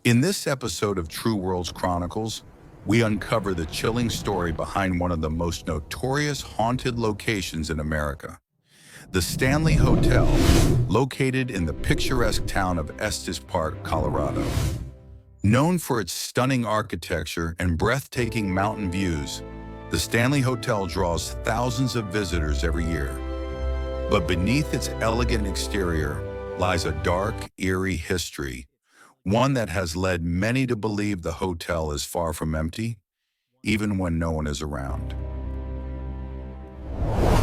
In this episode of True Worlds Chronicles, we uncover the chilling story behind one of the most notorious haunted locations in America, the Stanley Hotel, located in the picturesque town of Estes Park, Colorado. Known for its stunning architecture and breathtaking mountain views, the Stanley Hotel draws thousands of visitors every year. But beneath its elegant exterior lies a dark, eerie history, one that has led many to believe the hotel is far from empty, even when no one is around.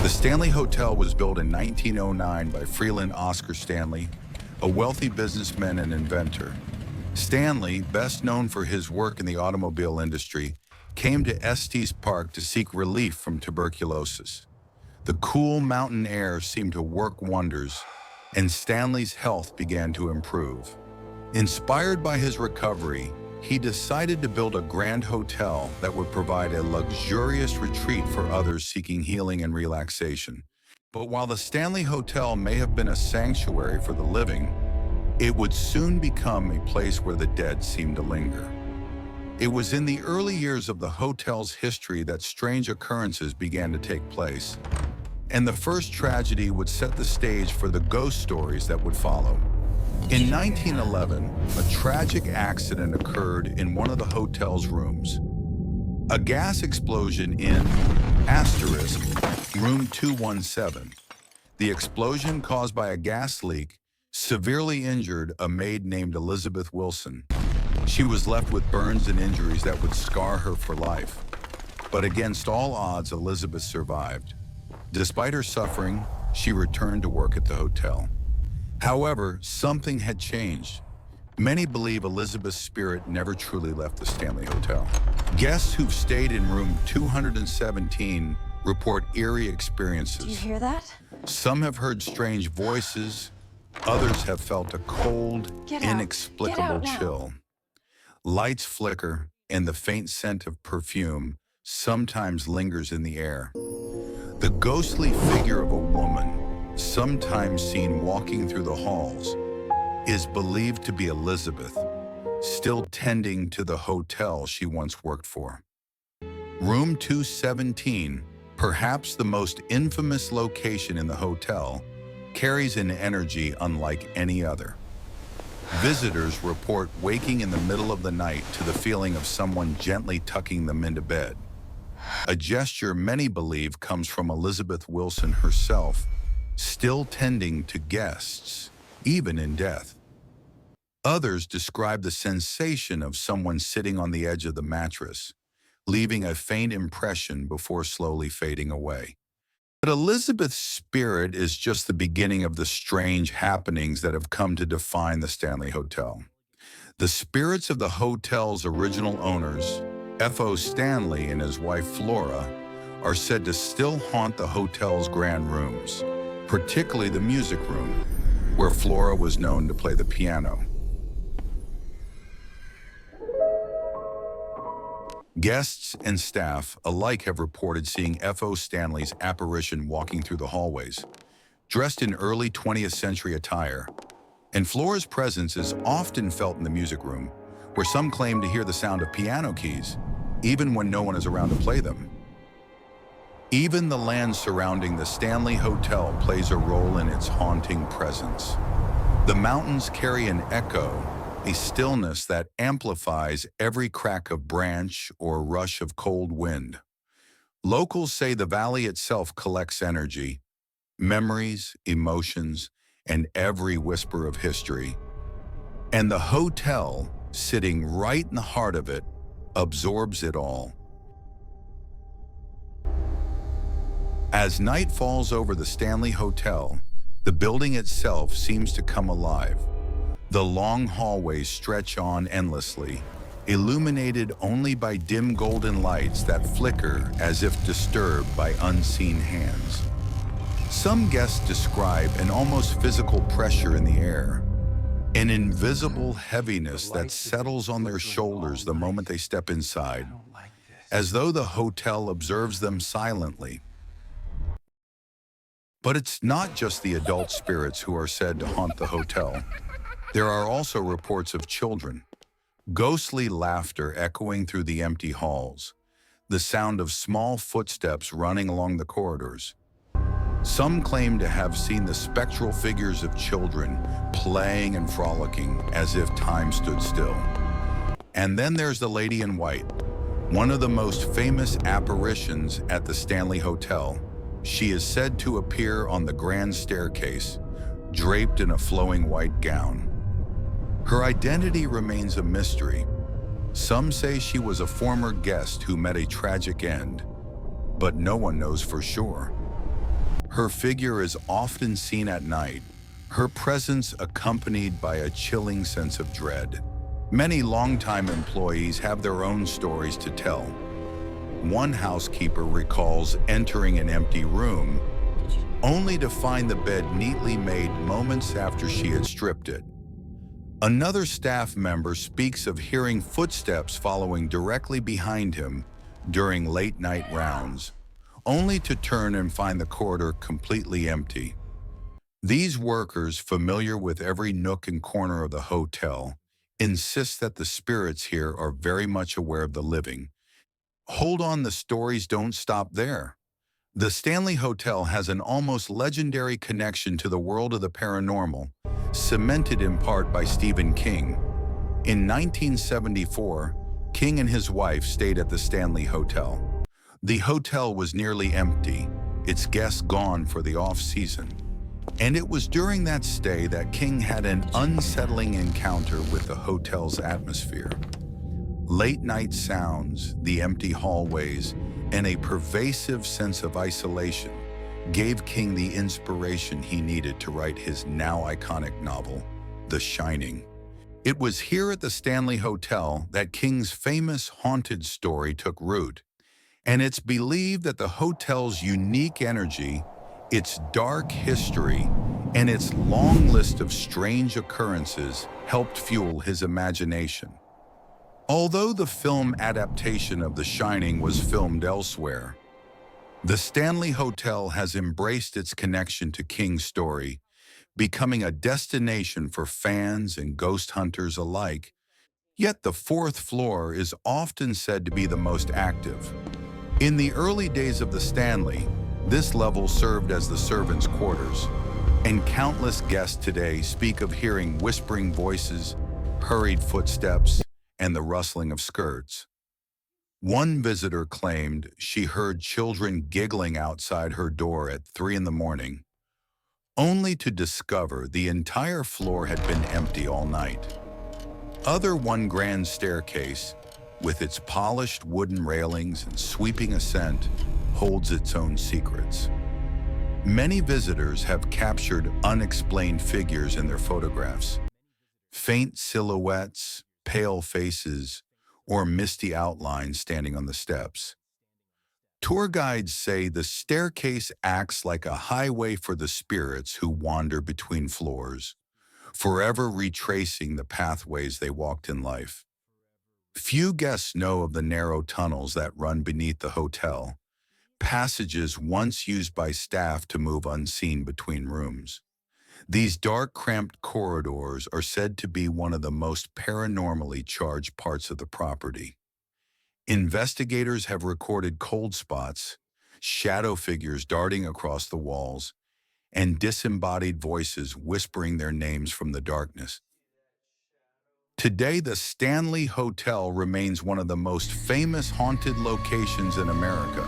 The Stanley Hotel was built in 1909 by Freeland Oscar Stanley, a wealthy businessman and inventor. Stanley, best known for his work in the automobile industry, came to Estes Park to seek relief from tuberculosis. The cool mountain air seemed to work wonders, and Stanley's health began to improve. Inspired by his recovery, he decided to build a grand hotel that would provide a luxurious retreat for others seeking healing and relaxation. But while the Stanley Hotel may have been a sanctuary for the living, it would soon become a place where the dead seemed to linger. It was in the early years of the hotel's history that strange occurrences began to take place, and the first tragedy would set the stage for the ghost stories that would follow. In 1911, a tragic accident occurred in one of the hotel's rooms. A gas explosion in room 217. The explosion, caused by a gas leak, severely injured a maid named Elizabeth Wilson. She was left with burns and injuries that would scar her for life. But against all odds, Elizabeth survived. Despite her suffering, she returned to work at the hotel. However, something had changed. Many believe Elizabeth's spirit never truly left the Stanley Hotel. Guests who've stayed in room 217 report eerie experiences. Do you hear that? Some have heard strange voices. Others have felt a cold, inexplicable chill. Lights flicker, and the faint scent of perfume sometimes lingers in the air. The ghostly figure of a woman, sometimes seen walking through the halls, is believed to be Elizabeth, still tending to the hotel she once worked for. Room 217, perhaps the most infamous location in the hotel, carries an energy unlike any other. Visitors report waking in the middle of the night to the feeling of someone gently tucking them into bed. A gesture many believe comes from Elizabeth Wilson herself, still tending to guests, even in death. Others describe the sensation of someone sitting on the edge of the mattress, leaving a faint impression before slowly fading away. But Elizabeth's spirit is just the beginning of the strange happenings that have come to define the Stanley Hotel. The spirits of the hotel's original owners, F.O. Stanley and his wife Flora, are said to still haunt the hotel's grand rooms, particularly the music room, where Flora was known to play the piano. Guests and staff alike have reported seeing F.O. Stanley's apparition walking through the hallways, dressed in early 20th century attire, and Flora's presence is often felt in the music room, where some claim to hear the sound of piano keys, even when no one is around to play them. Even the land surrounding the Stanley Hotel plays a role in its haunting presence. The mountains carry an echo, a stillness that amplifies every crack of branch or rush of cold wind. Locals say the valley itself collects energy, memories, emotions, and every whisper of history. And the hotel, sitting right in the heart of it, absorbs it all. As night falls over the Stanley Hotel, the building itself seems to come alive. The long hallways stretch on endlessly, illuminated only by dim golden lights that flicker as if disturbed by unseen hands. Some guests describe an almost physical pressure in the air, an invisible heaviness that settles on their shoulders the moment they step inside, as though the hotel observes them silently. But it's not just the adult spirits who are said to haunt the hotel. There are also reports of children. ghostly laughter echoing through the empty halls, the sound of small footsteps running along the corridors. Some claim to have seen the spectral figures of children playing and frolicking as if time stood still. And then there's the Lady in White, one of the most famous apparitions at the Stanley Hotel. She is said to appear on the grand staircase, draped in a flowing white gown. Her identity remains a mystery. Some say she was a former guest who met a tragic end, but no one knows for sure. Her figure is often seen at night, her presence accompanied by a chilling sense of dread. Many longtime employees have their own stories to tell. One housekeeper recalls entering an empty room, only to find the bed neatly made moments after she had stripped it. Another staff member speaks of hearing footsteps following directly behind him during late-night rounds, only to turn and find the corridor completely empty. These workers, familiar with every nook and corner of the hotel, insist that the spirits here are very much aware of the living. Hold on, the stories don't stop there. The Stanley Hotel has an almost legendary connection to the world of the paranormal, cemented in part by Stephen King. In 1974, King and his wife stayed at the Stanley Hotel. The hotel was nearly empty, its guests gone for the off-season. And it was during that stay that King had an unsettling encounter with the hotel's atmosphere. Late-night sounds, the empty hallways, and a pervasive sense of isolation gave King the inspiration he needed to write his now iconic novel, The Shining. It was here at the Stanley Hotel that King's famous haunted story took root, and it's believed that the hotel's unique energy, its dark history, and its long list of strange occurrences helped fuel his imagination. Although the film adaptation of The Shining was filmed elsewhere, the Stanley Hotel has embraced its connection to King's story, becoming a destination for fans and ghost hunters alike. Yet the fourth floor is often said to be the most active. In the early days of the Stanley, this level served as the servants' quarters, and countless guests today speak of hearing whispering voices, hurried footsteps, and the rustling of skirts. One visitor claimed she heard children giggling outside her door at 3 in the morning, only to discover the entire floor had been empty all night. One grand staircase, with its polished wooden railings and sweeping ascent, holds its own secrets. Many visitors have captured unexplained figures in their photographs. Faint silhouettes, pale faces, or misty outlines standing on the steps. Tour guides say the staircase acts like a highway for the spirits who wander between floors, forever retracing the pathways they walked in life. Few guests know of the narrow tunnels that run beneath the hotel, passages once used by staff to move unseen between rooms. These dark, cramped corridors are said to be one of the most paranormally charged parts of the property. Investigators have recorded cold spots, shadow figures darting across the walls, and disembodied voices whispering their names from the darkness. Today, the Stanley Hotel remains one of the most famous haunted locations in America.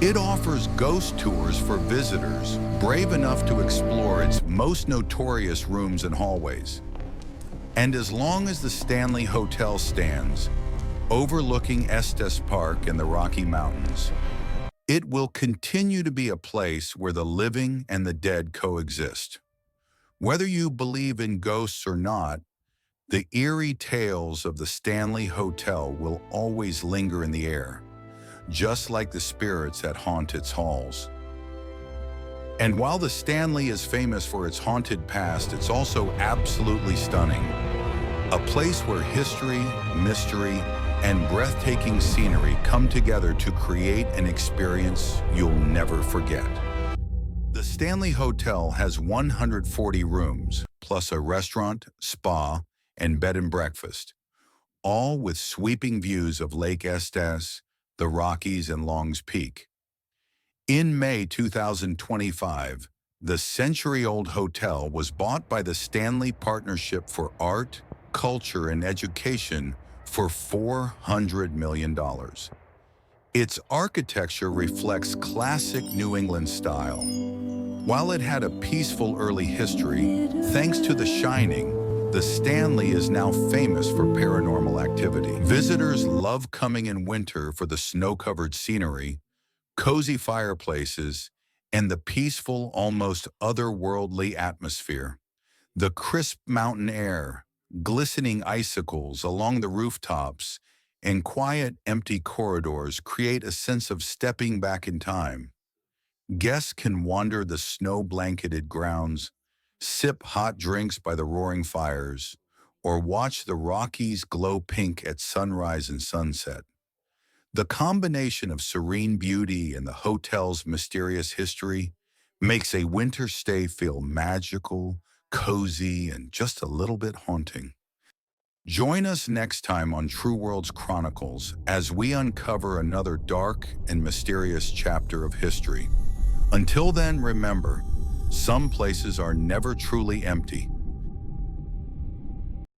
It offers ghost tours for visitors brave enough to explore its most notorious rooms and hallways. And as long as the Stanley Hotel stands, overlooking Estes Park and the Rocky Mountains, it will continue to be a place where the living and the dead coexist. Whether you believe in ghosts or not, the eerie tales of the Stanley Hotel will always linger in the air, just like the spirits that haunt its halls. And while the Stanley is famous for its haunted past, it's also absolutely stunning. A place where history, mystery, and breathtaking scenery come together to create an experience you'll never forget. The Stanley Hotel has 140 rooms, plus a restaurant, spa, and bed and breakfast, all with sweeping views of Lake Estes, the Rockies, and Long's Peak. In May 2025, the century-old hotel was bought by the Stanley Partnership for Art, Culture, and Education for $400 million. Its architecture reflects classic New England style. While it had a peaceful early history, thanks to The Shining, the Stanley is now famous for paranormal activity. Visitors love coming in winter for the snow-covered scenery, cozy fireplaces, and the peaceful, almost otherworldly atmosphere. The crisp mountain air, glistening icicles along the rooftops, and quiet, empty corridors create a sense of stepping back in time. Guests can wander the snow-blanketed grounds, sip hot drinks by the roaring fires, or watch the Rockies glow pink at sunrise and sunset. The combination of serene beauty and the hotel's mysterious history makes a winter stay feel magical, cozy, and just a little bit haunting. Join us next time on True Worlds Chronicles as we uncover another dark and mysterious chapter of history. Until then, remember, some places are never truly empty.